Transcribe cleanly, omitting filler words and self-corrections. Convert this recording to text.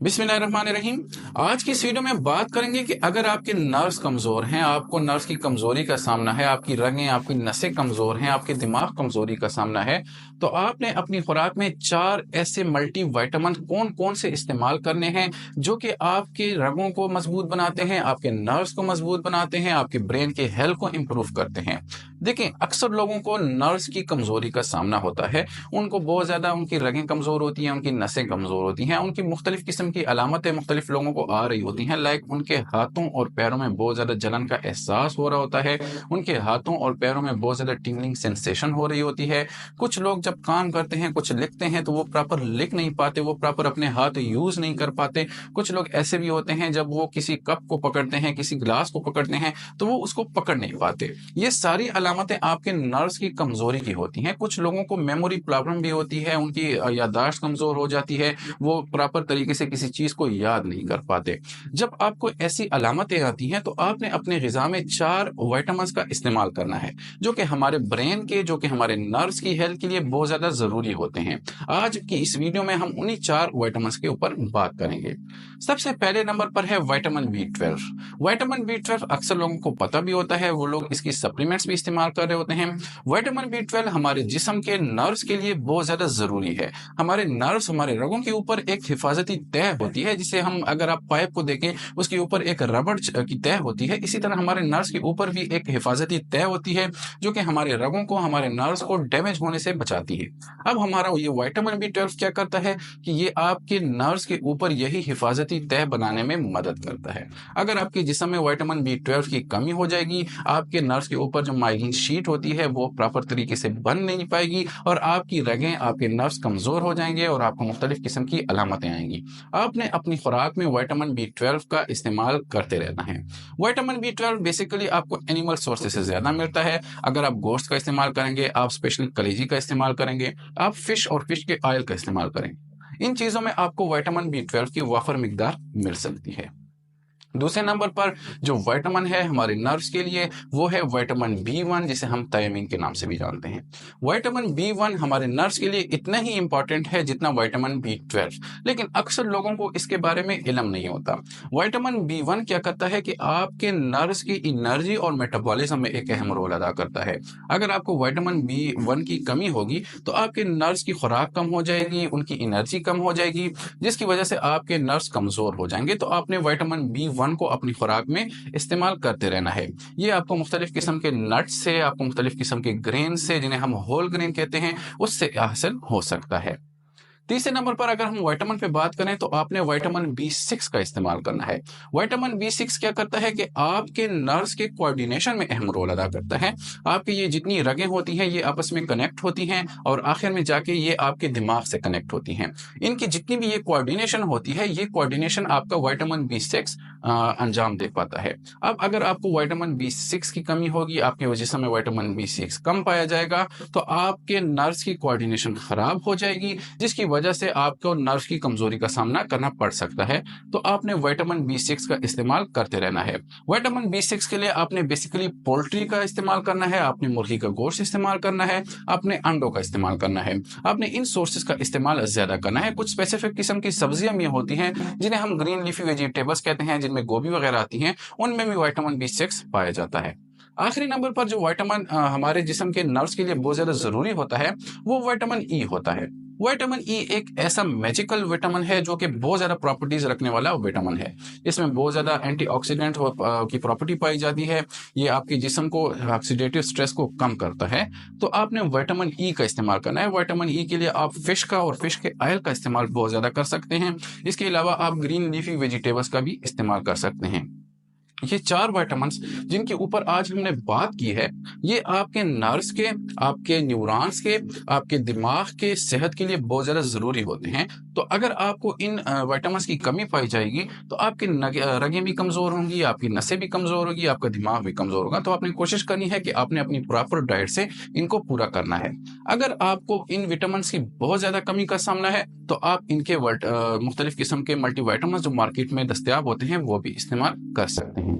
बिस्मिल्लाहिर्रहमानिर्रहीम। आज की इस वीडियो में बात करेंगे कि अगर आपके नर्व्स कमज़ोर हैं, आपको नर्व्स की कमज़ोरी का सामना है, आपकी रगें, आपकी नसें कमज़ोर हैं, आपके दिमाग कमज़ोरी का सामना है, तो आपने अपनी खुराक में 4 ऐसे मल्टीविटामिन कौन-कौन से इस्तेमाल करने हैं, जो कि आपके रगों को मज़बूत बनाते हैं, आपके नर्व्स को मज़बूत बनाते हैं, आपके ब्रेन के हेल्थ को इम्प्रूव करते हैं। देखिए, अक्सर लोगों को नर्व्स की कमज़ोरी का सामना होता है। उनको बहुत ज़्यादा उनकी रगें कमज़ोर होती हैं, उनकी नसें कमज़ोर होती हैं, उनकी मुख्तलिफ़ किस्म की अलामतें मुख्तलिफ़ लोगों को आ रही होती हैं, लाइक उनके हाथों और पैरों में बहुत ज़्यादा जलन का एहसास हो रहा होता है, उनके हाथों और पैरों में बहुत ज़्यादा टिंगलिंग सेंसेशन हो रही होती है। कुछ लोग जब काम करते हैं, कुछ लिखते हैं, तो वो प्रॉपर लिख नहीं पाते, वो प्रॉपर अपने हाथ यूज़ नहीं कर पाते। कुछ लोग ऐसे भी होते हैं, जब वो किसी कप को पकड़ते हैं, किसी ग्लास को पकड़ते हैं, तो वो उसको पकड़ नहीं पाते। ये सारी अलामतें आपके नर्व्स की कमज़ोरी की होती हैं। कुछ लोगों को मेमोरी प्रॉब्लम भी होती है, उनकी याददाश्त कमज़ोर हो जाती है, वो प्रॉपर तरीके से किसी चीज़ को याद नहीं कर पाते। जब आपको ऐसी अलामतें आती हैं, तो आपने अपनी ग़िज़ा में 4 विटामिन्स का इस्तेमाल करना है, जो कि हमारे ब्रेन के, जो कि हमारे नर्व्स की हेल्थ के लिए बहुत ज़्यादा ज़रूरी होते हैं। आज की इस वीडियो में हम उन्हीं 4 विटामिन्स के ऊपर बात करेंगे। सबसे पहले नंबर पर है विटामिन बी12। विटामिन बी12 अक्सर लोगों को पता भी होता है, वो लोग इसकी सप्लीमेंट्स भी इस्तेमाल कर रहे होते हैं। विटामिन बी12 हमारे जिस्म के नर्व्स के लिए बहुत ज़्यादा ज़रूरी है। हमारे नर्व्स, हमारे रगों के ऊपर एक हिफाजती तह होती है, जिसे हम, अगर आप पाइप को देखें, उसके ऊपर एक रबड़ की तह होती है। इसी तरह हमारे नर्व्स के ऊपर भी एक हिफाजती तह होती है, जो कि हमारे रगों को, हमारे नर्व्स को डैमेज होने से बचाती है। अब हमारा ये विटामिन बी12 क्या करता है कि ये आपके नर्व्स के ऊपर यही हिफाजती तह बनाने में मदद करता है। अगर आपके जिस्म में विटामिन बी12 की कमी हो जाएगी, आपके नर्व्स के ऊपर जो माइलिन शीट होती है, वो प्रॉपर तरीके से बन नहीं पाएगी और आपकी रगें, आपके नर्व्स कमज़ोर हो जाएंगे और आपको मुख्तलिफ किस्म की अलामतें आएंगी। आपने अपनी खुराक में विटामिन बी12 का इस्तेमाल करते रहना है। विटामिन बी12 बेसिकली आपको एनिमल सोर्सेज से ज़्यादा मिलता है। अगर आप गोश्त का इस्तेमाल करेंगे, आप स्पेशली कलेजी का इस्तेमाल करेंगे, आप फिश और फिश के ऑयल का इस्तेमाल करें, इन चीज़ों में आपको विटामिन बी12 की वाफर मिकदार मिल सकती है। दूसरे नंबर पर जो विटामिन है हमारे नर्व्स के लिए, वो है विटामिन बी1, जिसे हम थायमीन के नाम से भी जानते हैं। विटामिन बी1 हमारे नर्व्स के लिए इतना ही इंपॉर्टेंट है जितना विटामिन बी12, लेकिन अक्सर लोगों को इसके बारे में इल्म नहीं होता। विटामिन बी1 क्या करता है कि आपके नर्व्स की एनर्जी और मेटाबॉलिज्म में एक अहम रोल अदा करता है। अगर आपको विटामिन बी1 की कमी होगी, तो आपके नर्व्स की खुराक कम हो जाएगी, उनकी एनर्जी कम हो जाएगी, जिसकी वजह से आपके नर्व्स कमज़ोर हो जाएंगे। तो आपने विटामिन बी1 को अपनी खुराक में इस्तेमाल करते रहना है। ये आपको मुख्तलिफ किस्म के नट्स से, आपको मुख्तलिफ किस्म के ग्रेन से, जिन्हें हम होल ग्रेन कहते हैं, उससे हासिल हो सकता है। तीसरे नंबर पर अगर हम विटामिन पे बात करें, तो आपने विटामिन बी6 का इस्तेमाल करना है। विटामिन बी6 क्या करता है कि आपके नर्व्स के कोऑर्डिनेशन में अहम रोल अदा करता है। आपकी ये जितनी रगें होती हैं, ये आपस में कनेक्ट होती हैं और आखिर में जाके ये आपके दिमाग से कनेक्ट होती हैं। इनकी जितनी भी ये कोऑर्डिनेशन होती है, ये कोऑर्डिनेशन आपका विटामिन बी6 अंजाम दे पाता है। अब अगर आपको विटामिन बी6 की कमी होगी, आपके जिस्म में विटामिन बी6 कम पाया जाएगा, तो आपके नर्व्स की कोऑर्डिनेशन खराब हो जाएगी, जिसकी वजह से आपको नर्व्स की कमजोरी का सामना करना पड़ सकता है। तो आपने विटामिन बी6 का इस्तेमाल करते रहना है। विटामिन बी6 के लिए आपने बेसिकली पोल्ट्री का इस्तेमाल करना है, आपने मुर्गी का गोश्त इस्तेमाल करना है, आपने अंडों का इस्तेमाल करना है। आपने इन सोर्सेज का इस्तेमाल ज्यादा करना है। कुछ स्पेसिफिक किस्म की सब्जियां भी होती हैं, जिन्हें हम ग्रीन लीफी वेजिटेबल्स कहते हैं, जिनमें गोभी वगैरह आती हैं, उनमें भी विटामिन बी6 पाया जाता है। आखिरी नंबर पर जो विटामिन हमारे जिस्म के नर्व्स के लिए बहुत ज्यादा जरूरी होता है, वो विटामिन ई होता है। विटामिन ई एक ऐसा मैजिकल विटामिन है, जो कि बहुत ज्यादा प्रॉपर्टीज रखने वाला विटामिन है। इसमें बहुत ज्यादा एंटीऑक्सीडेंट की प्रॉपर्टी पाई जाती है। ये आपके जिस्म को, ऑक्सीडेटिव स्ट्रेस को कम करता है। तो आपने विटामिन ई का इस्तेमाल करना है। विटामिन ई के लिए आप फिश का और फिश के ऑयल का इस्तेमाल बहुत ज्यादा कर सकते हैं। इसके अलावा आप ग्रीन लीफी वेजिटेबल्स का भी इस्तेमाल कर सकते हैं। ये 4 विटामिन्स जिनके ऊपर आज हमने बात की है, ये आपके नर्व्स के, आपके न्यूरॉन्स के, आपके दिमाग के सेहत के लिए बहुत ज़्यादा ज़रूरी होते हैं। तो अगर आपको इन विटामिन्स की कमी पाई जाएगी, तो आपकी रगें भी कमज़ोर होंगी, आपकी नसें भी कमज़ोर होगी, आपका दिमाग भी कमज़ोर होगा। तो आपने कोशिश करनी है कि आपने अपनी प्रॉपर डाइट से इनको पूरा करना है। अगर आपको इन विटामिन्स की बहुत ज़्यादा कमी का सामना है, तो आप इनके मुख्तलिफ किस्म के मल्टीविटामिन्स जो मार्केट में दस्तयाब होते हैं, वो भी इस्तेमाल कर सकते हैं।